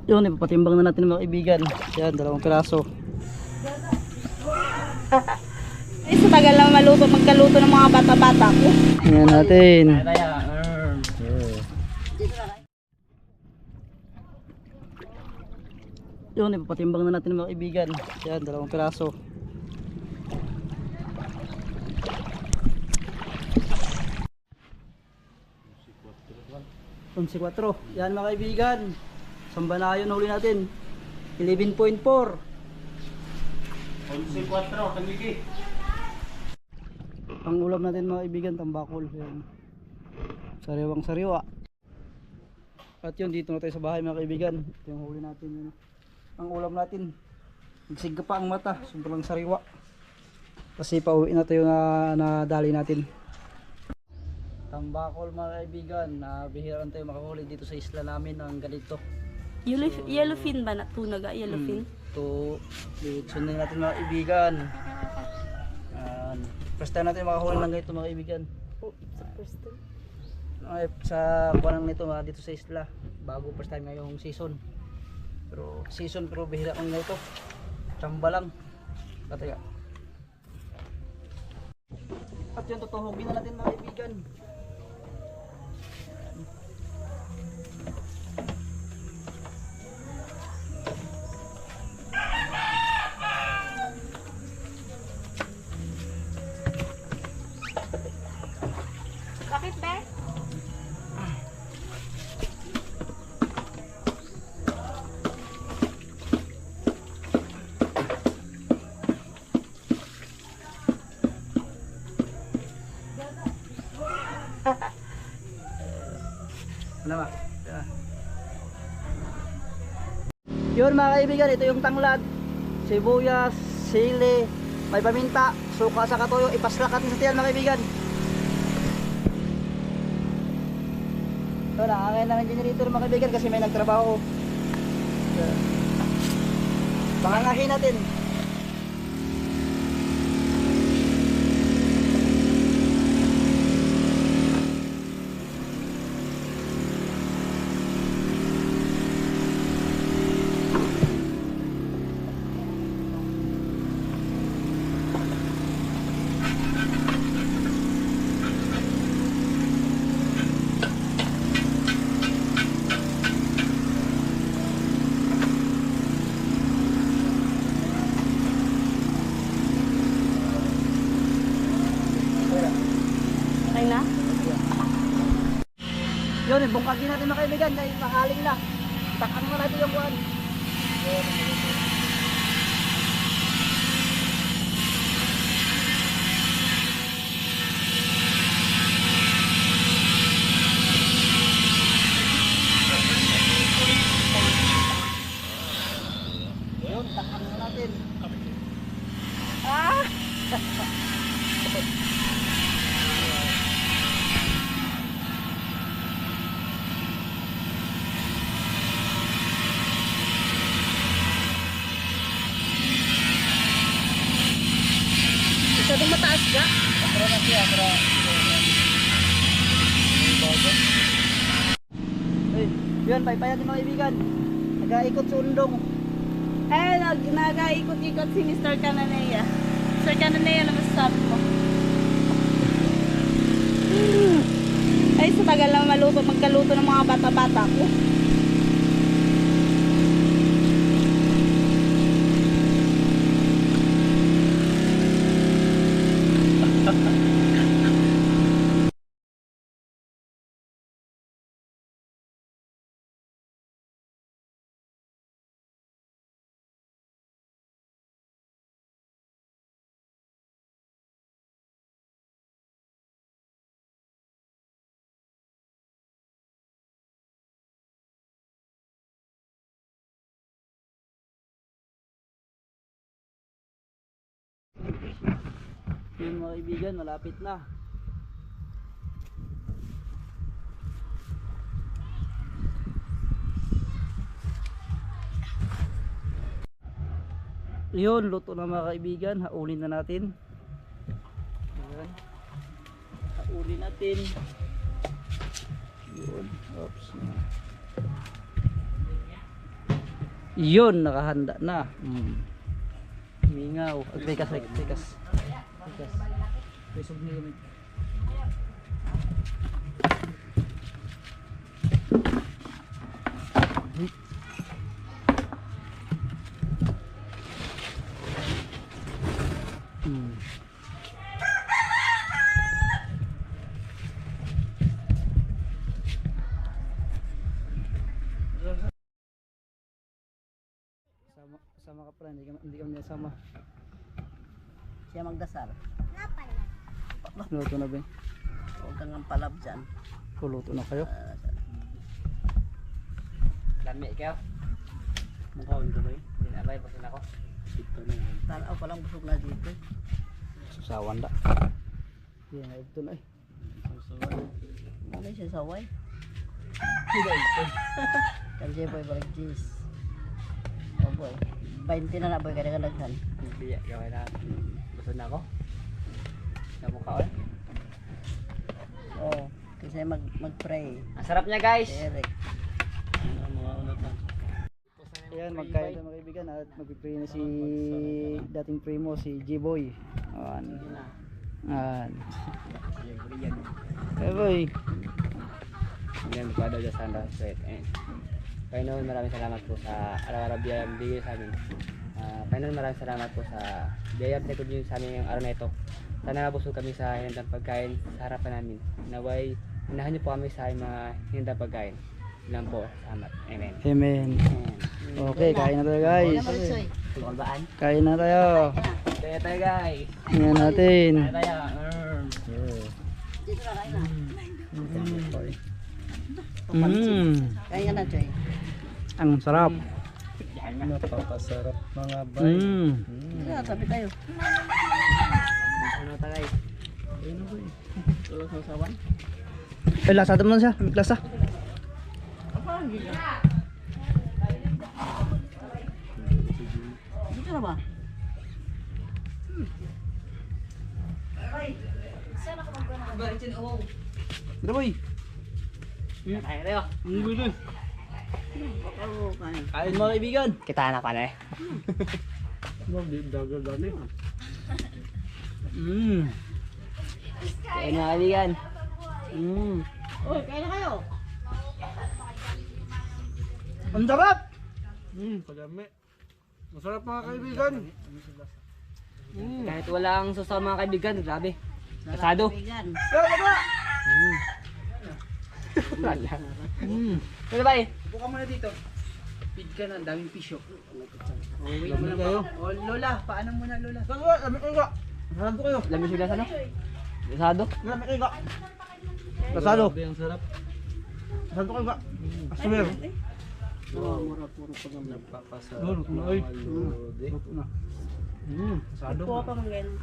Yun, ipapatimbang na natin mga kaibigan. Yan, 2 piraso. Ay, sa tagal lang maluto, magkaluto ng mga bata-bata ko. Yan natin. Yun, ipapatimbang na natin mga kaibigan. Yan, 2 piraso. Onse 4. Yan mga kaibigan. Sambanayon na huli natin. 11.4. 11.4 kamigi. Ang ulam natin mga kaibigan, tambakol. Yan. Sariwang sariwa. At yun, dito na tayo sa bahay mga kaibigan. Ito yung huli natin. Yun. Ang ulam natin, nagsigga pa ang mata, sobrang sariwa. Kasi pauwi na tayo na nadali natin. Tambakol mga kaibigan, bihiraan tayo makahuli dito sa isla namin ng ganito. Yellowfin ba na? Tunaga, yellowfin? Ito, sundan natin mga kaibigan. First time natin makahuli ng ganito mga kaibigan. Oh, it's the first time. Ay, sa kuwanang nito dito sa isla, bago first time ngayong season. Pero bihira ang ganito. Tsamba lang. Kataya. At yun, tutuhugin na natin mga kaibigan. Bakit ba? Ano ba? Yun mga kaibigan, ito yung tanglad, sibuyas, sili, may paminta, suka sa katoyo, ipaslak natin sa tiyan mga kaibigan. So nakakain na ng generator mga kaibigan kasi may nagtrabaho. Pangangahin natin. Ay na? Yun, bungkagin natin mga kaibigan dahil makaling na. Takang na natin yung buwan. Yun, takang na natin. Ah! Masyadong mataas ka? Pero na siya, pero yun, paypayan din mga kaibigan. Nag-aikot sa undong. Eh, nag-ikot-ikot si Mr. Cananea. Mr. Cananea, ano masasabi mo? Ay, sa tagal lang maluto, magkaluto ng mga bata-bata ko. Yun mga kaibigan, malapit na. Yun, luto na mga kaibigan, haulin na natin. Ayan. Haulin natin. Yun, oops. Yun, nakahanda na. Mingaw. Tekas. Pesog niyo gamit. Sama ka pala, hindi kami nasama. Siya magdasal. Luto na ba? Huwag kang ang palab dyan. Luto na kayo? Lami kayo. Mukhaon ko ba yun? Hindi na ba yung pasin ako? Ito na yun. Tanaw palang busog na dito. Susawan da. Yan, ito na eh. Ano siya saway? Hindi ito. Kanji boy balik jis. Oh boy. 20 na boy kada kadaghan. Biya gawin na. Gusto na ako. Sa mukhaon. Oh, kasi mag-pray. Ang sarap niya guys. Si Eric. Ayan, magkain na mga kaibigan at magpipray na si dating primo, si G-Boy. Ayan. Ayan. Hey boy. Ngayon ko daw sa Sandra Sweat. Panginoon, maraming salamat po sa araw-araw biyayang bigay sa amin. Panginoon, maraming salamat po sa biyayang pinagod niyo sa amin ngayong araw na ito. Sana nabusog kami sa hinandang pagkain sa harapan namin. Naway, unahan niyo po kami sa mga hinandang pagkain. Ilan po, salamat. Amen. Amen. Okay, kain na tayo guys. Tulbaan. Kain na tayo. Kaya tayo guys. Tingnan natin. Kaya tayo. Dito na kain na. Kaya na, Joy. Ang sarap. Napapasarap mga Dito na, tabi tayo. Ano tayo guys? Tulog sa sawan. Ay, lasa naman siya. May lasa. Dito na ba? Ito boy. Kaya tayo. Ang gulo. Oo, kain. Kain mga kaibigan. Kita na pa na eh. Kaya mga kaibigan. Uy, kain na kayo. Ang sarap. Padami. Masarap mga kaibigan. Kahit walang susaw mga kaibigan, grabe. Kasado. Kaibigan. Wala. Ano ba eh? Upo ka muna dito. Feed ka na, ang daming pisyo. Wait mo kayo. Oh, Lola, paano muna Lola? Lami kayo ka. Sarado kayo. Lamis sila sa ano? Kasado. Lami kayo ka. Kasado. Grabe ang sarap. Sarado kayo ka. Asumir. Mura puro pa naman. Napapasarap. Luto na ay. Luto na. Kasado. Kuha pa man ganyan.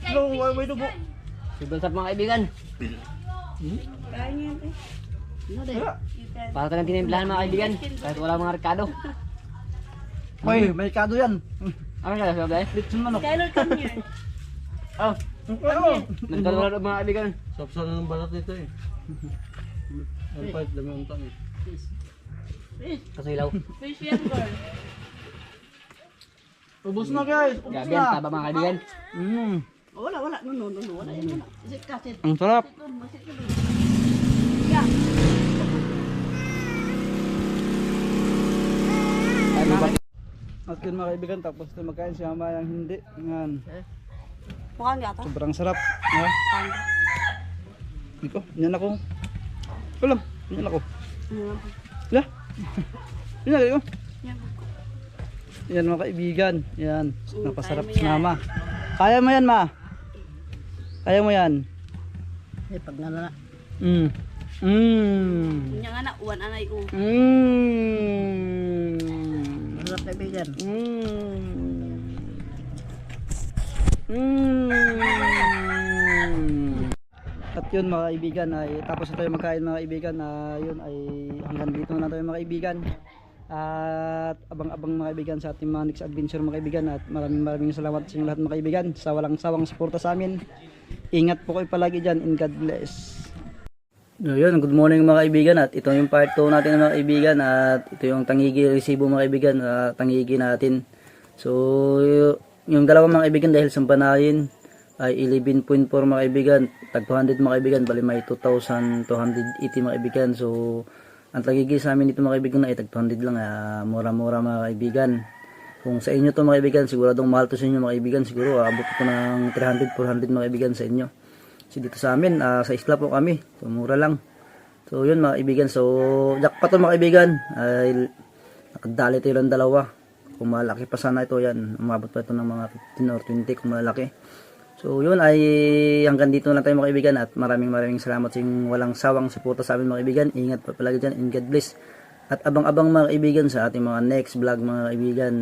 Hello, way dugo. Sobrang sarap mga kaibigan. Kain yan eh. Ano din? Para tayo ng tinimplahan mga kaibigan. Kahit wala mga rekado. Hoy, may kado yan. Ano kaya sabi eh? Litson manok. Skyler, come here. Oh, nagkado wala mga kaibigan. Sapsal na ng balat nito eh. Ang pahit dami ang tang eh. Fish. Kasilaw. Fish yan, girl. Ubus na guys, ubus Gabi ang na. taba mga kaibigan. Wala. No. Wala yan. Wala. Sit ka, sit. Ang sarap. Sit doon, masit ka doon. Yeah. At yun mga kaibigan, tapos na magkain si Mama yung hindi. Yan. Mukhang yata. Sobrang sarap. Ha? Iko, yan ako. Kulam, yan ako. Ya. Yan ako. Yan mga kaibigan. Yan. Napasarap kaya mo si yan. Mama. Kaya mo yan, Ma. Kaya mo yan. Eh, pag nalala. Yung nga na, uwan anay u. Masarap kaibigan. At yun mga kaibigan ay tapos na tayo magkain mga kaibigan, yun ay hanggang dito na tayo mga kaibigan. At abang-abang mga kaibigan sa ating mga next adventure mga kaibigan, at maraming salamat sa inyo lahat mga kaibigan sa walang sawang suporta sa amin. Ingat po kayo palagi dyan, and God bless. So yun, good morning mga kaibigan, at ito yung part 2 natin mga kaibigan, at ito yung tangigi resibo mga kaibigan, tangigi natin. So yung dalawang mga kaibigan dahil sumpanahin ay 11.4 mga kaibigan, tag 200 mga kaibigan, bali may 2,280 mga kaibigan. So ang tangigi sa amin dito mga kaibigan ay tag 200 lang, mura-mura mga kaibigan. Kung sa inyo to mga kaibigan, siguradong mahal to sa inyo mga kaibigan, siguro abot ito ng 300, 400 mga kaibigan sa inyo. So dito sa amin, sa isla po kami, so mura lang. So yun mga kaibigan, so jackpot to mga kaibigan, ay nakadali tayo ng dalawa. Kung malaki pa sana ito yan, umabot pa ito ng mga 15 or 20 kung malaki. So yun ay hanggang dito lang tayo mga kaibigan, at maraming salamat sa inyong walang sawang suporta sa amin mga kaibigan. Ingat pa palagi dyan and God bless. At abang-abang mga kaibigan sa ating mga next vlog mga kaibigan.